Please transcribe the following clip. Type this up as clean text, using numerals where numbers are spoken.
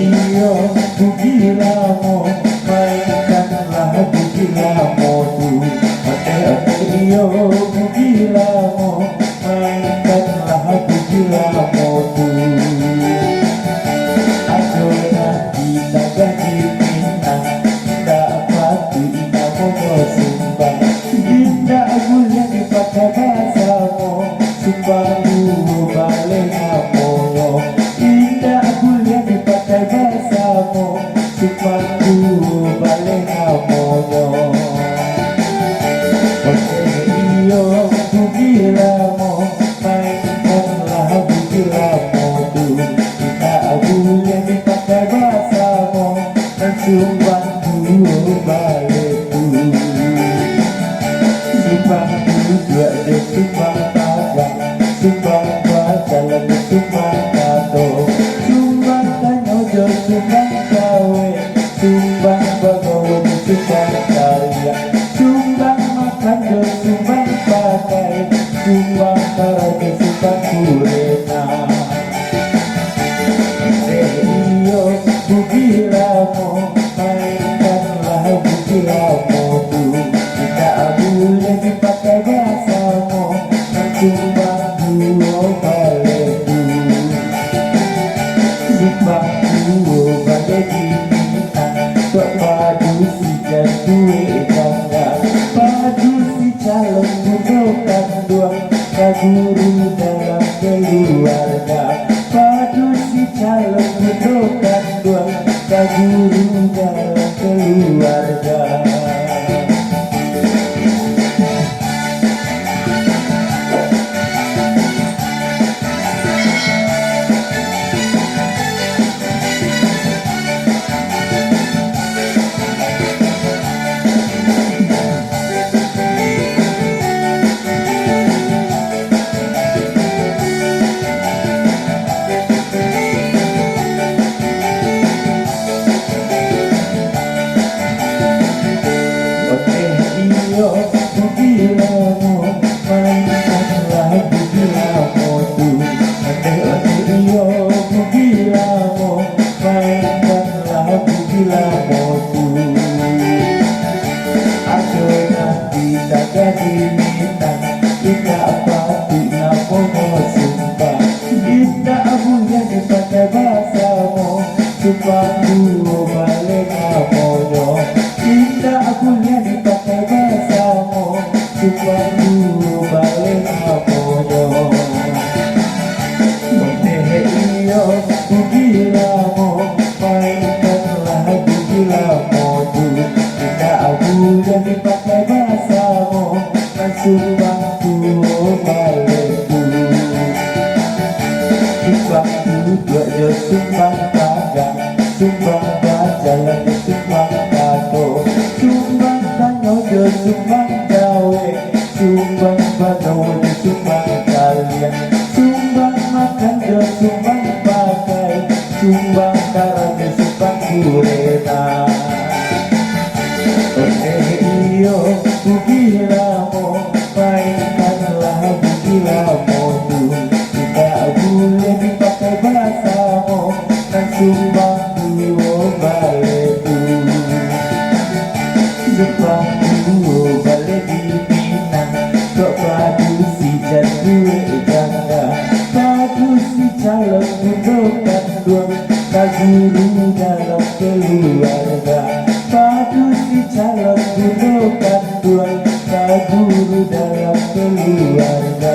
iyo bugilamu mainkanlah bugilamu tuh iyo bugilamu mainkanlah bugilamu tuh ayo nanti tak diminang dapat inamu sumbang indah agunya dipakai bahasamu sumbang dulu balik ngamono indah agunya dipakai bahasamu sumbang dulu balik ngamono iyo bugilamu mainkanlah bugilamu tuh indah agunya dipakai bahasamu dan sumbang dulu balik tuh sumbang dulu dua deh sumbang tagang sumbang jalan sumbang kato sumbang tanyojo sumbang gawe sumbang bagawan sumbang karya sumbang makan do sumbang pakai sumbang karaja sumbang kurena iyo bugilamu mainkanlah bugilamu tuh tidak boleh dipakai bahasamu dan sumbang duo balik sumbang duo balik diminang kok padu si jadue tangga padu si calon budokan doang kaguru dalam keluarga padu si calon budokan doang kaguru dalam keluarga iyo bugilamu mainkanlah bugilamu tuh iyo bugilamu mainkanlah bugilamu tuh ayo nanti tak diminang tidak pati napomo sumpah tidak abunya dipakai bahasamu sumpah dulu balik ngamono tidak abunya dipakai bahasamu sumpah dulu balik ngamono iyo bugilamu mainkanlah bugilamu tuh tidak abunya dipakai bahasamu dan sumbang dulu balik sumbang dua yo sumbang tagang sumbang jalan sumbang kato sumbang tanyojo sumbang gawe sumbang bagawan sumbang karya sumbang makan do sumbang pakai sumbang karaja sumbang kurena iyo bugilamu mainkanlah bugilamu tuh tidak boleh dipakai bahasamu dan sumbang duo balik sumbang duo balik diminang kok padu si jadue jangga padu si calon budokan doang kaguru dalam keluarga padu si calon budokan doang kaguru dalam keluarga